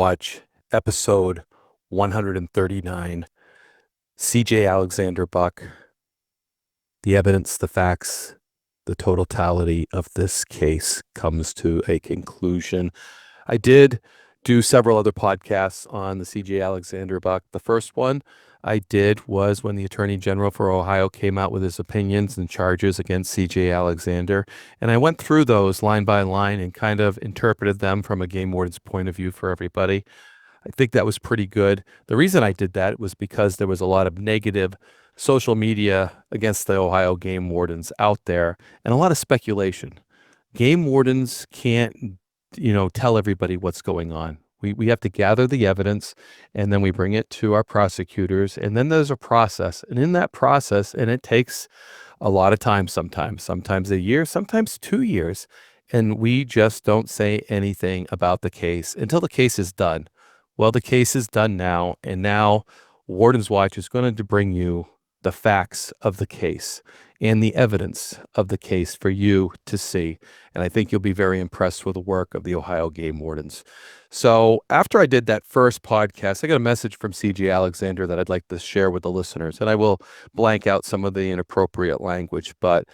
Watch episode 139, CJ Alexander Buck, the evidence, the facts, the totality of this case comes to a conclusion. I did do several other podcasts on the CJ Alexander Buck. The first one I did was when the Attorney General for Ohio came out with his opinions and charges against CJ Alexander. And I went through those line by line and kind of interpreted them from a game warden's point of view for everybody. I think that was pretty good. The reason I did that was because there was a lot of negative social media against the Ohio game wardens out there and a lot of speculation. Game wardens can't, tell everybody what's going on. We have to gather the evidence and then we bring it to our prosecutors. And then there's a process. And in that process, and it takes a lot of time sometimes a year, sometimes 2 years. And we just don't say anything about the case until the case is done. Well, the case is done now, and now Warden's Watch is going to bring you the facts of the case and the evidence of the case for you to see. And I think you'll be very impressed with the work of the Ohio game wardens. So after I did that first podcast, I got a message from CJ Alexander that I'd like to share with the listeners, and I will blank out some of the inappropriate language, but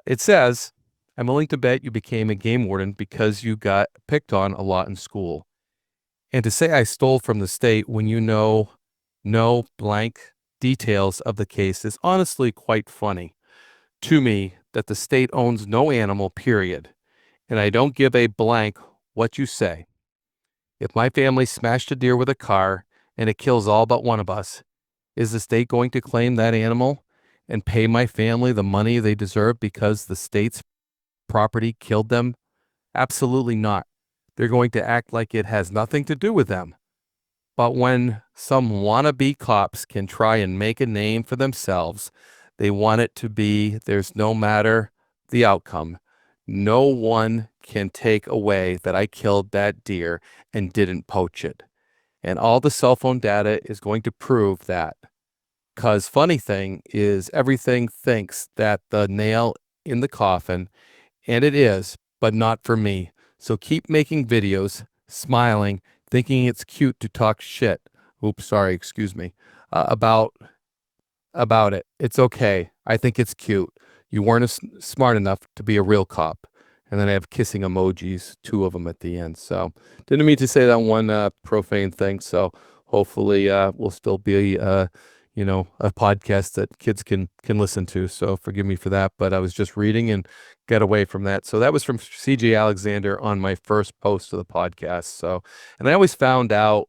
it says, "I'm willing to bet you became a game warden because you got picked on a lot in school. And to say I stole from the state when you know no blank details of the case is honestly quite funny to me that the state owns no animal, period. And I don't give a blank what you say. If my family smashed a deer with a car and it kills all but one of us, is the state going to claim that animal and pay my family the money they deserve because the state's property killed them? Absolutely not. They're going to act like it has nothing to do with them. But when some wannabe cops can try and make a name for themselves, they want it to be there's no matter the outcome. No one can take away that I killed that deer and didn't poach it. And all the cell phone data is going to prove that. Because funny thing is everything thinks that the nail in the coffin, and it is, but not for me. So keep making videos, smiling, thinking it's cute to talk shit. About it. It's okay. I think it's cute. You weren't smart enough to be a real cop." And then I have kissing emojis, 2 of them at the end. So didn't mean to say that one profane thing. So hopefully we'll still be a podcast that kids can listen to. So forgive me for that, but I was just reading and get away from that. So that was from CJ Alexander on my first post of the podcast. So, and I always found out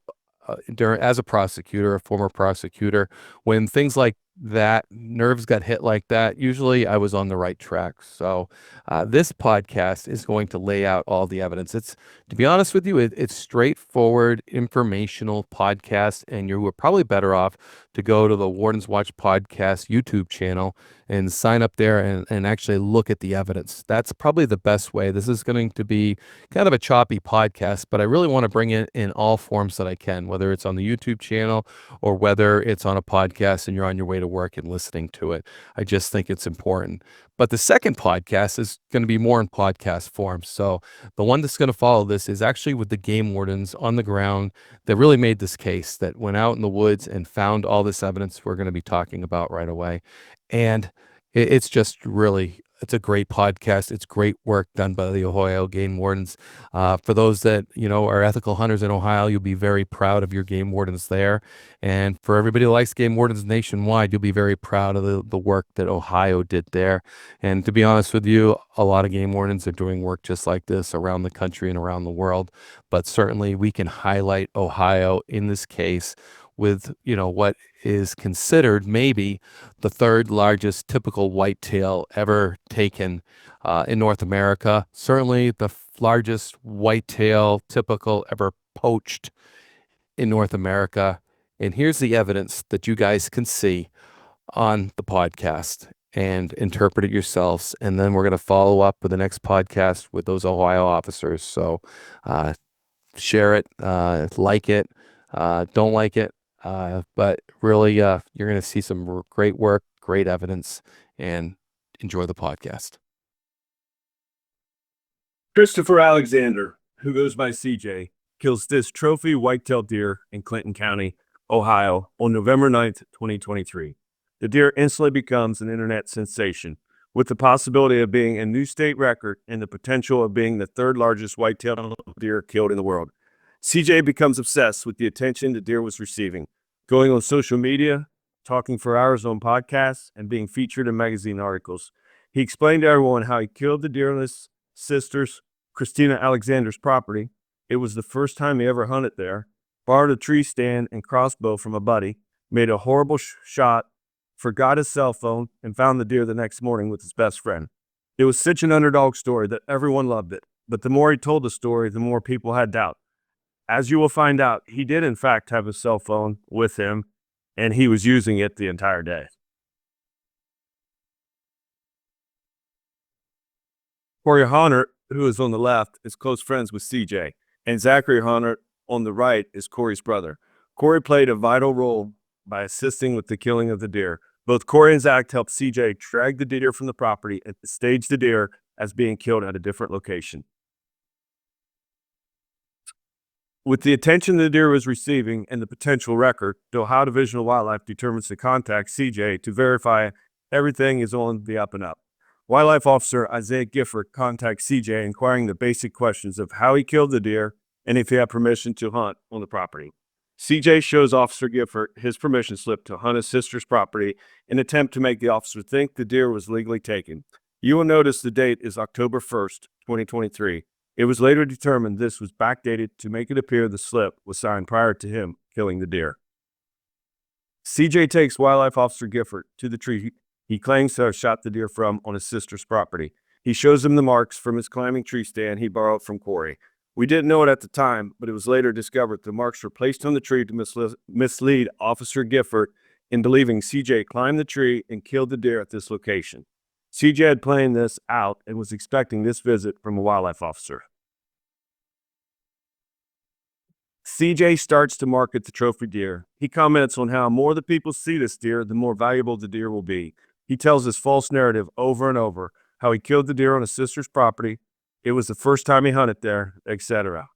as a former prosecutor, when things like that, nerves got hit like that, usually I was on the right track. So this podcast is going to lay out all the evidence. It's, to be honest with you, it's straightforward, informational podcast, and you were probably better off to go to the Warden's Watch podcast YouTube channel and sign up there and actually look at the evidence. That's probably the best way. This is going to be kind of a choppy podcast, but I really want to bring it in all forms that I can, whether it's on the YouTube channel or whether it's on a podcast and you're on your way to work and listening to it. I just think it's important. But the second podcast is going to be more in podcast form. So the one that's going to follow this is actually with the game wardens on the ground that really made this case, that went out in the woods and found all this evidence we're going to be talking about right away. And it's just really, it's a great podcast. It's great work done by the Ohio game wardens. For those that, are ethical hunters in Ohio, you'll be very proud of your game wardens there. And for everybody who likes game wardens nationwide, you'll be very proud of the work that Ohio did there. And to be honest with you, a lot of game wardens are doing work just like this around the country and around the world. But certainly we can highlight Ohio in this case with, what is considered maybe the 3rd largest typical whitetail ever taken in North America. Certainly the largest whitetail typical ever poached in North America. And here's the evidence that you guys can see on the podcast and interpret it yourselves. And then we're going to follow up with the next podcast with those Ohio officers. So share it, like it, don't like it. But really, you're going to see some great work, great evidence, and enjoy the podcast. Christopher Alexander, who goes by CJ, kills this trophy whitetail deer in Clinton County, Ohio, on November 9th, 2023. The deer instantly becomes an internet sensation, with the possibility of being a new state record and the potential of being the third largest whitetail deer killed in the world. CJ becomes obsessed with the attention the deer was receiving, going on social media, talking for hours on podcasts, and being featured in magazine articles. He explained to everyone how he killed the deer on his sister's, Christina Alexander's, property. It was the first time he ever hunted there, borrowed a tree stand and crossbow from a buddy, made a horrible shot, forgot his cell phone, and found the deer the next morning with his best friend. It was such an underdog story that everyone loved it, but the more he told the story, the more people had doubt. As you will find out, he did in fact have his cell phone with him, and he was using it the entire day. Corey Hunter, who is on the left, is close friends with CJ, and Zachary Hunter on the right is Corey's brother. Corey played a vital role by assisting with the killing of the deer. Both Corey and Zach helped CJ drag the deer from the property and stage the deer as being killed at a different location. With the attention the deer was receiving and the potential record, the Ohio Division of Wildlife determines to contact CJ to verify everything is on the up and up. Wildlife Officer Isaiah Gifford contacts CJ inquiring the basic questions of how he killed the deer and if he had permission to hunt on the property. CJ shows Officer Gifford his permission slip to hunt his sister's property in an attempt to make the officer think the deer was legally taken. You will notice the date is October 1st, 2023. It was later determined this was backdated to make it appear the slip was signed prior to him killing the deer. CJ takes Wildlife Officer Gifford to the tree he claims to have shot the deer from on his sister's property. He shows him the marks from his climbing tree stand he borrowed from Corey. We didn't know it at the time, but it was later discovered the marks were placed on the tree to mislead Officer Gifford in believing CJ climbed the tree and killed the deer at this location. CJ had planned this out and was expecting this visit from a wildlife officer. CJ starts to market the trophy deer. He comments on how more the people see this deer, the more valuable the deer will be. He tells this false narrative over and over, how he killed the deer on his sister's property, it was the first time he hunted there, etc.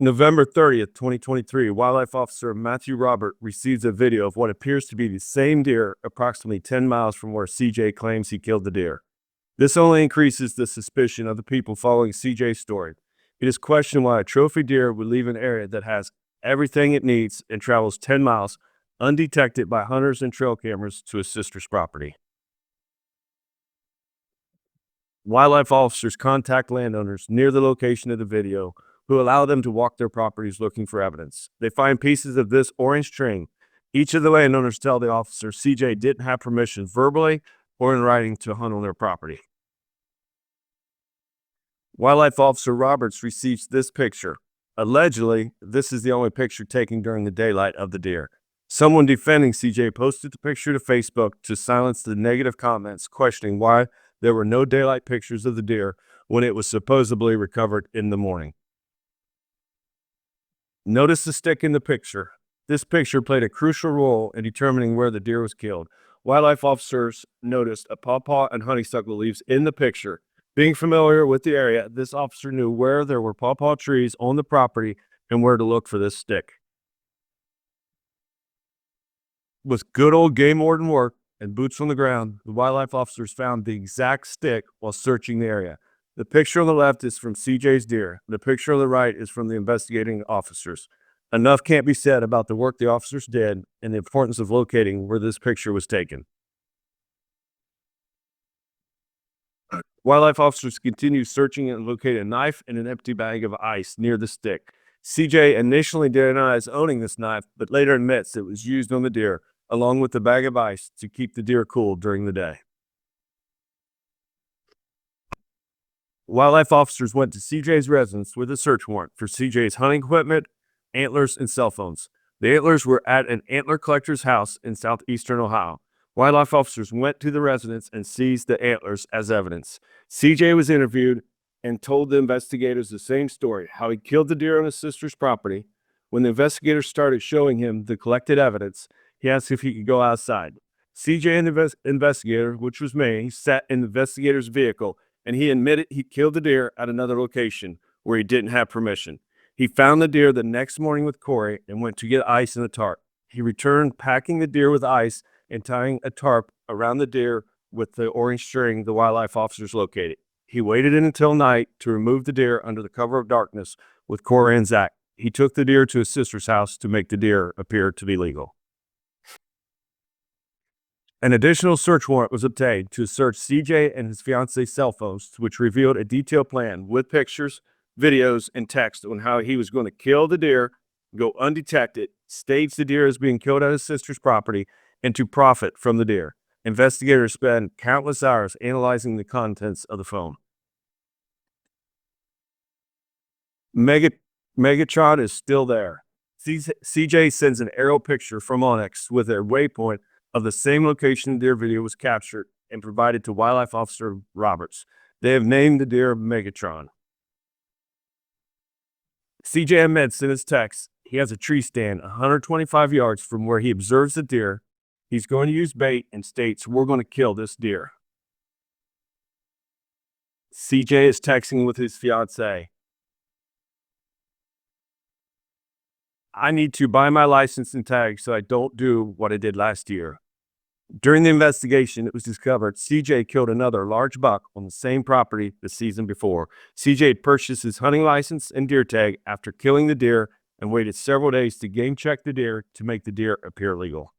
November 30th, 2023, Wildlife Officer Matthew Robert receives a video of what appears to be the same deer approximately 10 miles from where CJ claims he killed the deer. This only increases the suspicion of the people following CJ's story. It is questioned why a trophy deer would leave an area that has everything it needs and travels 10 miles undetected by hunters and trail cameras to his sister's property. Wildlife officers contact landowners near the location of the video who allow them to walk their properties looking for evidence. They find pieces of this orange string. Each of the landowners tell the officer CJ didn't have permission verbally or in writing to hunt on their property. Wildlife Officer Roberts receives this picture. Allegedly, this is the only picture taken during the daylight of the deer. Someone defending CJ posted the picture to Facebook to silence the negative comments questioning why there were no daylight pictures of the deer when it was supposedly recovered in the morning. Notice the stick in the picture. This picture played a crucial role in determining where the deer was killed. Wildlife officers noticed a pawpaw and honeysuckle leaves in the picture. Being familiar with the area, this officer knew where there were pawpaw trees on the property and where to look for this stick. With good old game warden work and boots on the ground, the wildlife officers found the exact stick while searching the area. The picture on the left is from CJ's deer. The picture on the right is from the investigating officers. Enough can't be said about the work the officers did and the importance of locating where this picture was taken. Wildlife officers continued searching and located a knife and an empty bag of ice near the stick. CJ initially denies owning this knife, but later admits it was used on the deer, along with the bag of ice to keep the deer cool during the day. Wildlife officers went to CJ's residence with a search warrant for CJ's hunting equipment, antlers, and cell phones. The antlers were at an antler collector's house in southeastern Ohio. Wildlife officers went to the residence and seized the antlers as evidence. CJ was interviewed and told the investigators the same story, how he killed the deer on his sister's property. When the investigators started showing him the collected evidence, he asked if he could go outside. CJ and the investigator, which was me, sat in the investigator's vehicle and he admitted he killed the deer at another location where he didn't have permission. He found the deer the next morning with Corey and went to get ice and a tarp. He returned packing the deer with ice and tying a tarp around the deer with the orange string the wildlife officers located. He waited until night to remove the deer under the cover of darkness with Corey and Zach. He took the deer to his sister's house to make the deer appear to be legal. An additional search warrant was obtained to search CJ and his fiance's cell phones, which revealed a detailed plan with pictures, videos, and text on how he was going to kill the deer, go undetected, stage the deer as being killed at his sister's property, and to profit from the deer. Investigators spent countless hours analyzing the contents of the phone. Megatron is still there. CJ sends an aerial picture from Onyx with a waypoint of the same location the deer video was captured and provided to Wildlife Officer Roberts. They have named the deer Megatron. CJ admits in his text he has a tree stand 125 yards from where he observes the deer. He's going to use bait and states, "We're going to kill this deer." CJ is texting with his fiancée. "I need to buy my license and tag so I don't do what I did last year." During the investigation, it was discovered CJ killed another large buck on the same property the season before. CJ had purchased his hunting license and deer tag after killing the deer and waited several days to game check the deer to make the deer appear legal.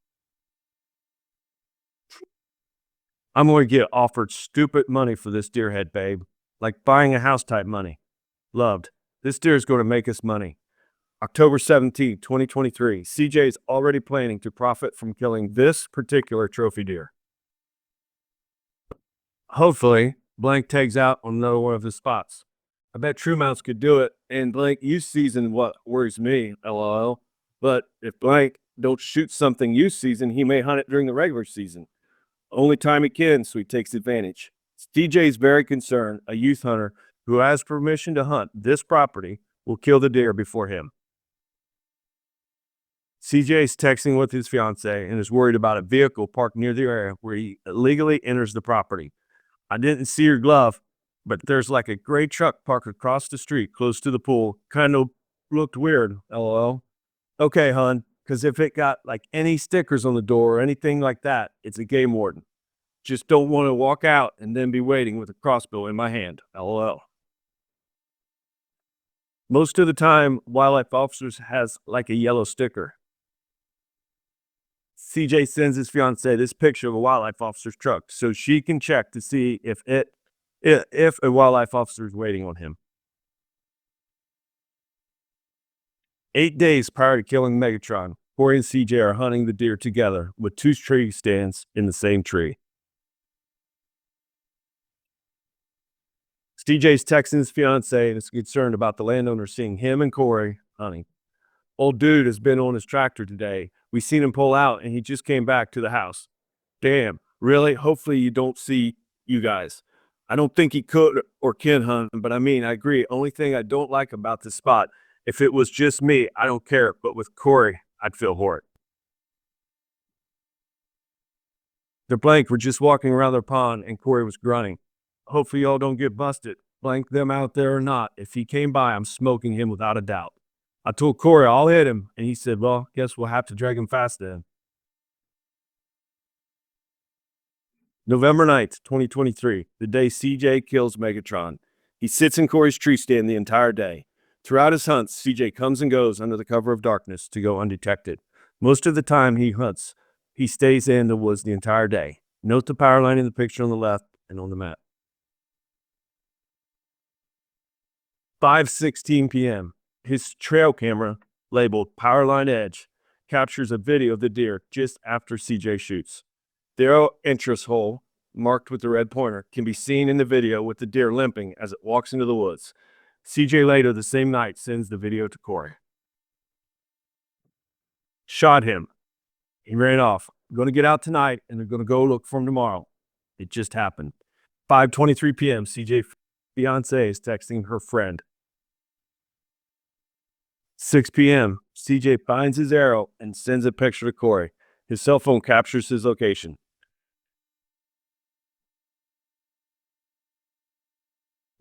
"I'm going to get offered stupid money for this deer head, babe. Like buying a house type money. Loved. This deer is going to make us money." October 17, 2023, CJ is already planning to profit from killing this particular trophy deer. Hopefully, blank tags out on another one of his spots. "I bet True Mounts could do it, and blank youth season what worries me, lol. But if blank don't shoot something youth season, he may hunt it during the regular season. Only time he can, so he takes advantage." CJ is very concerned a youth hunter who has permission to hunt this property will kill the deer before him. CJ is texting with his fiancée and is worried about a vehicle parked near the area where he illegally enters the property. "I didn't see your glove, but there's like a gray truck parked across the street close to the pool. Kind of looked weird, lol. "Okay, hun, because if it got like any stickers on the door or anything like that, it's a game warden. Just don't want to walk out and then be waiting with a crossbow in my hand, lol." Most of the time, wildlife officers has like a yellow sticker. CJ sends his fiancée this picture of a wildlife officer's truck so she can check to see if a wildlife officer is waiting on him. 8 days prior to killing Megatron, Corey and CJ are hunting the deer together with two tree stands in the same tree. CJ's texting his fiancée and is concerned about the landowner seeing him and Corey hunting. "Old dude has been on his tractor today. We seen him pull out and he just came back to the house. Damn, really? Hopefully you don't see you guys. I don't think he could or can hunt, but I mean, I agree. Only thing I don't like about this spot, if it was just me, I don't care, but with Corey, I'd feel horrid." The blank were just walking around their pond and Corey was grunting. "Hopefully y'all don't get busted. Blank them out there or not. If he came by, I'm smoking him without a doubt. I told Corey I'll hit him, and he said, well, guess we'll have to drag him fast then." November 9th, 2023, the day CJ kills Megatron. He sits in Corey's tree stand the entire day. Throughout his hunts, CJ comes and goes under the cover of darkness to go undetected. Most of the time he hunts, he stays in the woods the entire day. Note the power line in the picture on the left and on the map. 5:16 p.m. His trail camera, labeled Powerline Edge, captures a video of the deer just after CJ shoots. The arrow entrance hole, marked with the red pointer, can be seen in the video with the deer limping as it walks into the woods. CJ later the same night sends the video to Corey. "Shot him. He ran off. I'm going to get out tonight and they're going to go look for him tomorrow. It just happened." 5:23 p.m. CJ fiancée is texting her friend. 6 p.m. CJ finds his arrow and sends a picture to Corey. His cell phone captures his location.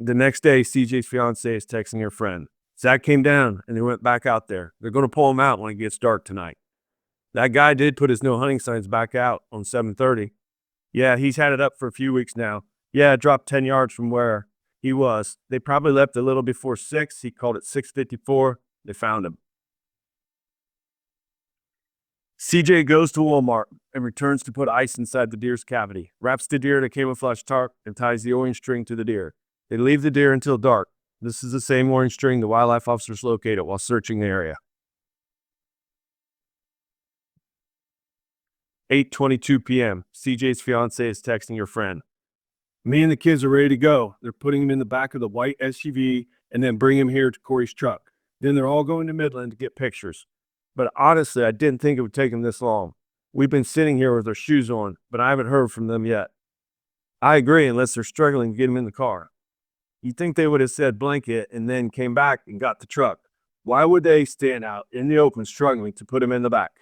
The next day, CJ's fiance is texting her friend. Zach came down and they went back out there. They're going to pull him out when it gets dark tonight. That guy did put his no hunting signs back out on 7:30. Yeah, he's had it up for a few weeks now. Yeah, it dropped 10 yards from where he was. They probably left a little before 6. He called it 6:54. They found him. CJ goes to Walmart and returns to put ice inside the deer's cavity, wraps the deer in a camouflage tarp, and ties the orange string to the deer. They leave the deer until dark. This is the same orange string the wildlife officers located while searching the area. 8:22 p.m. CJ's fiance is texting her friend. Me and the kids are ready to go. They're putting him in the back of the white SUV and then bring him here to Corey's truck. Then they're all going to Midland to get pictures. But honestly, I didn't think it would take them this long. We've been sitting here with our shoes on, but I haven't heard from them yet. I agree, unless they're struggling to get him in the car. You'd think they would have said blanket and then came back and got the truck. Why would they stand out in the open struggling to put him in the back?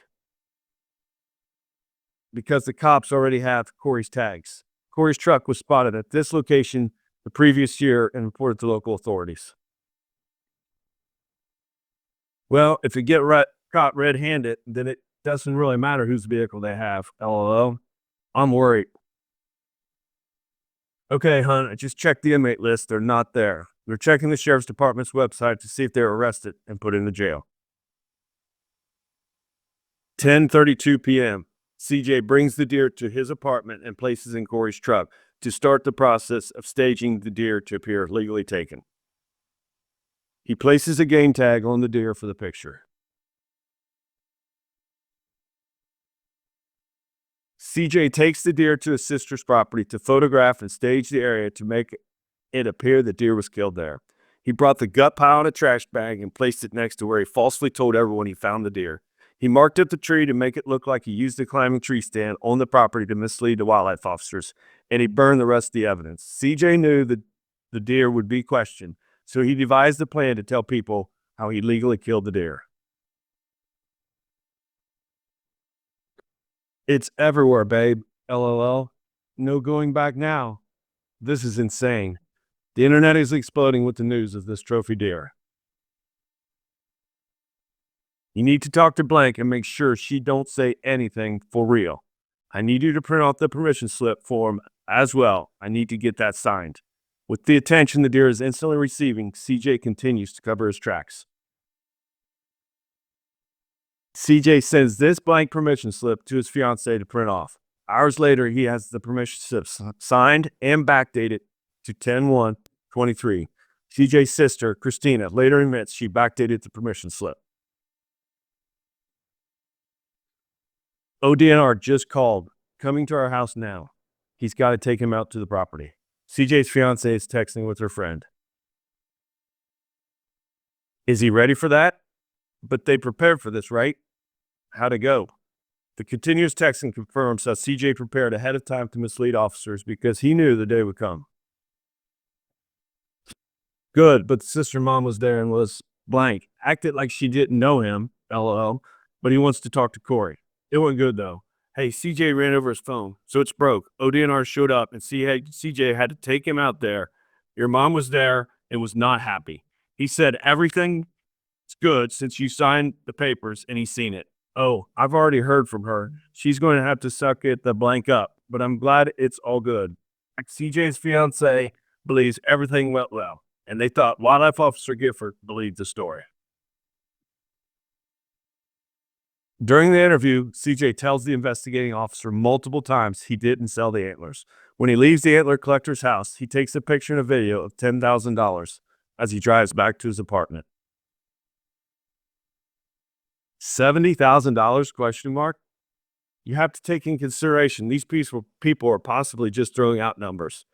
Because the cops already have Corey's tags. Corey's truck was spotted at this location the previous year and reported to local authorities. Well, if you get caught red-handed, then it doesn't really matter whose vehicle they have, LOL. I'm worried. Okay, hon, I just checked the inmate list. They're not there. We're checking the sheriff's department's website to see if they're arrested and put into jail. 10:32 p.m. CJ brings the deer to his apartment and places in Corey's truck to start the process of staging the deer to appear legally taken. He places a game tag on the deer for the picture. CJ takes the deer to his sister's property to photograph and stage the area to make it appear the deer was killed there. He brought the gut pile in a trash bag and placed it next to where he falsely told everyone he found the deer. He marked up the tree to make it look like he used the climbing tree stand on the property to mislead the wildlife officers, and he burned the rest of the evidence. CJ knew that the deer would be questioned, so he devised a plan to tell people how he legally killed the deer. It's everywhere, babe. LOL. No going back now. This is insane. The internet is exploding with the news of this trophy deer. You need to talk to Blank and make sure she don't say anything for real. I need you to print off the permission slip form as well. I need to get that signed. With the attention the deer is instantly receiving, CJ continues to cover his tracks. CJ sends this blank permission slip to his fiancée to print off. Hours later, he has the permission slip signed and backdated to 10/1/23. CJ's sister, Christina, later admits she backdated the permission slip. ODNR just called, coming to our house now. He's got to take him out to the property. CJ's fiancée is texting with her friend. Is he ready for that? But they prepared for this, right? How'd it go? The continuous texting confirms that CJ prepared ahead of time to mislead officers because he knew the day would come. Good, but the sister mom was there and was blank. Acted like she didn't know him, LOL, but he wants to talk to Corey. It went good, though. Hey, CJ ran over his phone, so it's broke. ODNR showed up, and CJ had to take him out there. Your mom was there and was not happy. He said everything's good since you signed the papers, and he's seen it. Oh, I've already heard from her. She's going to have to suck it the blank up, but I'm glad it's all good. CJ's fiance believes everything went well, and they thought Wildlife Officer Gifford believed the story. During the interview, CJ tells the investigating officer multiple times he didn't sell the antlers. When he leaves the antler collector's house, he takes a picture and a video of $10,000 as he drives back to his apartment. $70,000 question mark? You have to take in consideration these people are possibly just throwing out numbers.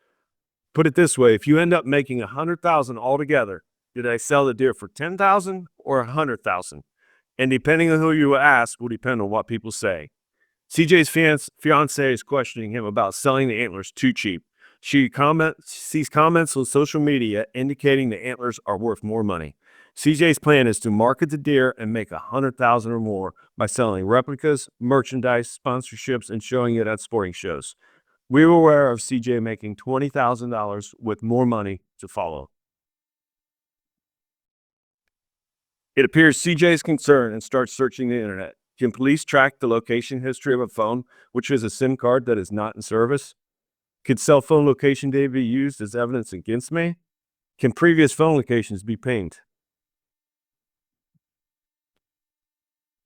Put it this way, if you end up making $100,000 altogether, did I sell the deer for $10,000 or $100,000? And depending on who you ask will depend on what people say. CJ's fiance is questioning him about selling the antlers too cheap. She sees comments on social media indicating the antlers are worth more money. CJ's plan is to market the deer and make $100,000 or more by selling replicas, merchandise, sponsorships, and showing it at sporting shows. We were aware of CJ making $20,000 with more money to follow. It appears CJ is concerned and starts searching the internet. Can police track the location history of a phone, which is a SIM card that is not in service? Could cell phone location data be used as evidence against me? Can previous phone locations be pinged?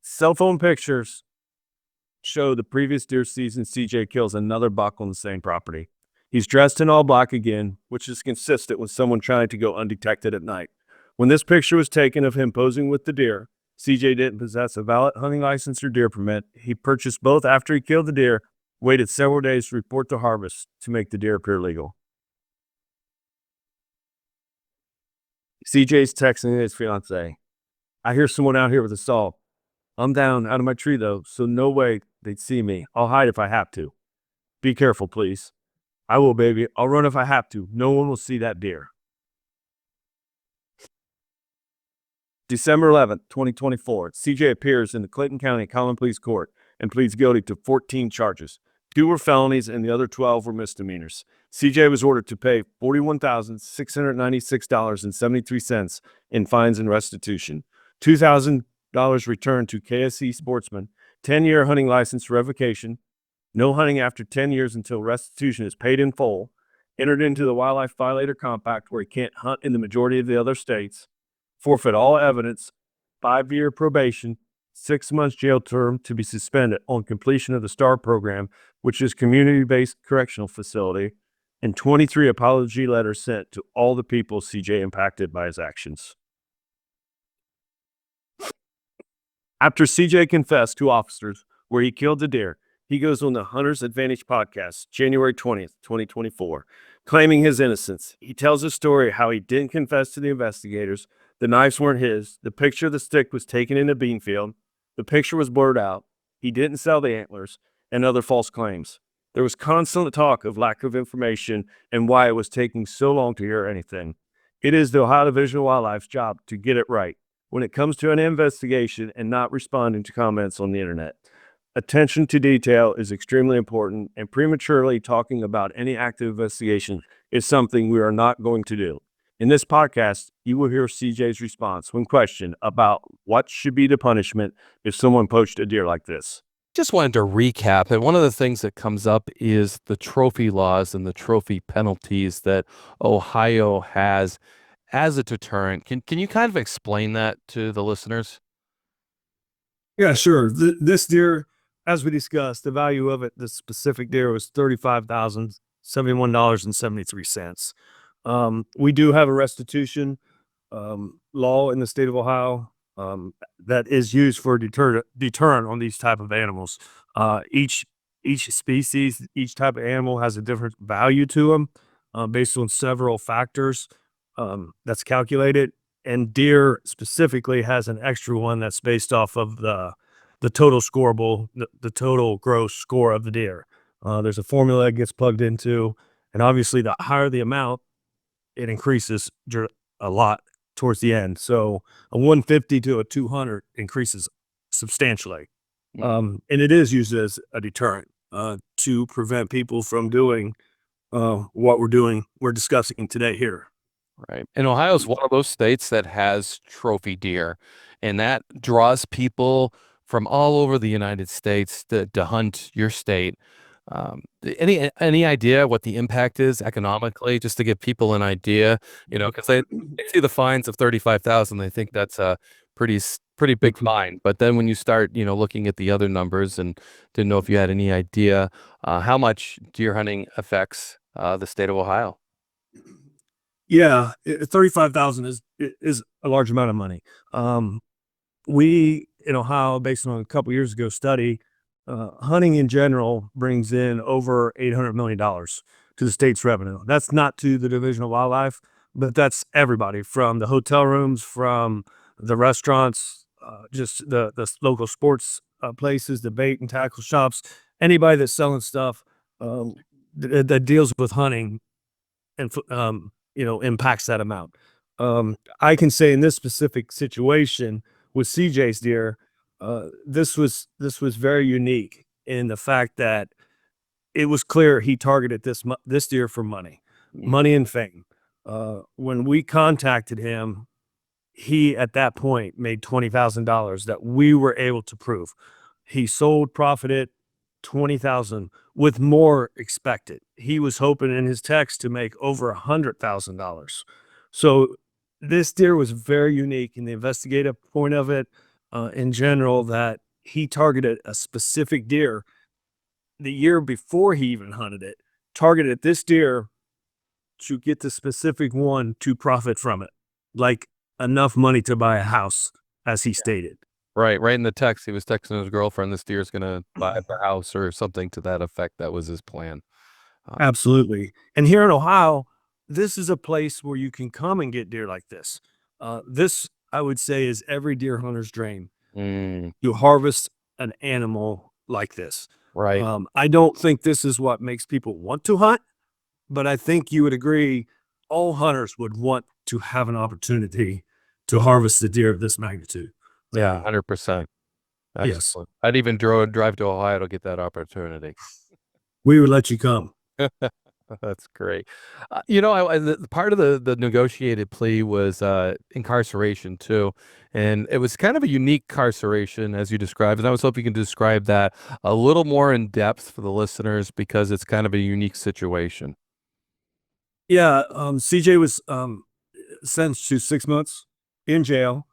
Cell phone pictures show the previous deer season CJ kills another buck on the same property. He's dressed in all black again, which is consistent with someone trying to go undetected at night. When this picture was taken of him posing with the deer, CJ didn't possess a valid hunting license or deer permit. He purchased both after he killed the deer, waited several days to report the harvest to make the deer appear legal. CJ's texting his fiance. I hear someone out here with a saw. I'm down out of my tree though, so no way they'd see me. I'll hide if I have to. Be careful, please. I will, baby. I'll run if I have to. No one will see that deer. December 11th, 2024, CJ appears in the Clinton County Common Pleas Court and pleads guilty to 14 charges. 2 were felonies and the other 12 were misdemeanors. CJ was ordered to pay $41,696.73 in fines and restitution. $2,000 returned to KSE Sportsman, 10-year hunting license revocation, no hunting after 10 years until restitution is paid in full, entered into the Wildlife Violator Compact where he can't hunt in the majority of the other states, forfeit all evidence, 5-year probation, 6 months jail term to be suspended on completion of the STAR program, which is community-based correctional facility, and 23 apology letters sent to all the people CJ impacted by his actions. After CJ confessed to officers where he killed the deer, he goes on the Hunter's Advantage podcast, January 20th, 2024, claiming his innocence. He tells a story how he didn't confess to the investigators, the knives weren't his, the picture of the stick was taken in a bean field, the picture was blurred out, he didn't sell the antlers, and other false claims. There was constant talk of lack of information and why it was taking so long to hear anything. It is the Ohio Division of Wildlife's job to get it right when it comes to an investigation and not responding to comments on the internet. Attention to detail is extremely important, and prematurely talking about any active investigation is something we are not going to do. In this podcast, you will hear CJ's response when questioned about what should be the punishment if someone poached a deer like this. Just wanted to recap, and one of the things that comes up is the trophy laws and the trophy penalties that Ohio has as a deterrent. Can you kind of explain that to the listeners? Yeah, sure. This deer, as we discussed, the value of it, this specific deer was $35,071.73. We do have a restitution law in the state of Ohio that is used for deterrent on these type of animals. Each species, each type of animal has a different value to them based on several factors that's calculated. And deer specifically has an extra one that's based off of the total scoreable, the total gross score of the deer. There's a formula that gets plugged into, and obviously the higher the amount, it increases a lot towards the end. So a 150 to a 200 increases substantially. And it is used as a deterrent to prevent people from doing what we're discussing today here. Right. And Ohio is one of those states that has trophy deer, and that draws people from all over the United States to hunt your state. Any idea what the impact is economically, just to give people an idea, because they see the fines of 35,000, they think that's a pretty big fine. But then when you start, looking at the other numbers, and didn't know if you had any idea how much deer hunting affects the state of Ohio. Yeah, 35,000 is a large amount of money. We in Ohio, based on a couple years ago study, hunting in general brings in over $800 million to the state's revenue. That's not to the Division of Wildlife, but that's everybody from the hotel rooms, from the restaurants, just the local sports places, the bait and tackle shops, anybody that's selling stuff that deals with hunting and impacts that amount. I can say in this specific situation with CJ's deer, this was very unique in the fact that it was clear he targeted this deer for money and fame. When we contacted him, he at that point made $20,000 that we were able to prove. He sold, profited 20,000 with more expected. He was hoping in his text to make over $100,000. So this deer was very unique in the investigative point of it, in general, that he targeted a specific deer the year before he even hunted it, targeted this deer to get the specific one to profit from it, like enough money to buy a house, as he stated. Right, right in the text, he was texting his girlfriend, "This deer's gonna buy the house," or something to that effect. That was his plan. Absolutely. And here in Ohio, this is a place where you can come and get deer like this. This, I would say, is every deer hunter's dream. Mm, You harvest an animal like this. right. I don't think this is what makes people want to hunt, but I think you would agree all hunters would want to have an opportunity to harvest a deer of this magnitude. Yeah, 100%. Yes, Excellent. I'd even drive to Ohio to get that opportunity. we would let you come. That's great. The part of the negotiated plea was incarceration too, and it was kind of a unique incarceration as you described. And I was hoping you could describe that a little more in depth for the listeners because it's kind of a unique situation. Yeah, CJ was sentenced to 6 months in jail.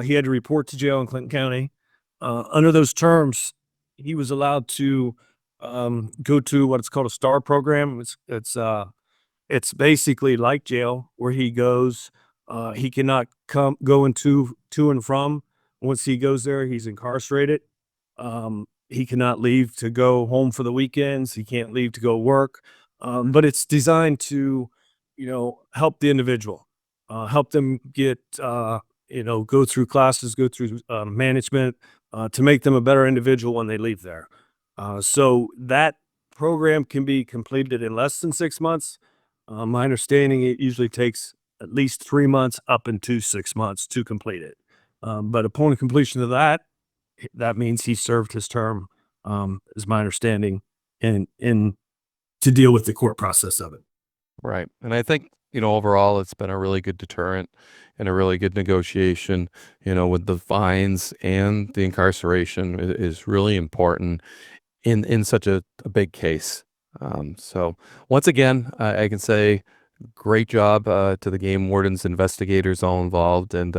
He had to report to jail in Clinton County. Under those terms, he was allowed to go to what's called a STAR program. It's basically like jail where he goes. He cannot go into to and from. Once he goes there, he's incarcerated. He cannot leave to go home for the weekends. He can't leave to go work. But it's designed to, help the individual, help them get, go through classes, go through management, to make them a better individual when they leave there. So that program can be completed in less than 6 months. My understanding, it usually takes at least 3 months up into 6 months to complete it. But upon completion of that, that means he served his term, is my understanding, in to deal with the court process of it. Right. And I think, overall it's been a really good deterrent and a really good negotiation, with the fines and the incarceration is really important in such a big case. So once again, I can say great job to the game wardens, investigators, all involved, and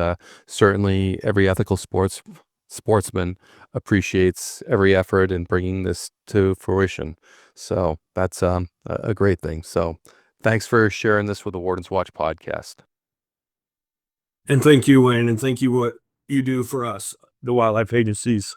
certainly every ethical sportsman appreciates every effort in bringing this to fruition. So that's a great thing. So thanks for sharing this with the Warden's Watch podcast. And thank you, Wayne, and thank you what you do for us, the wildlife agencies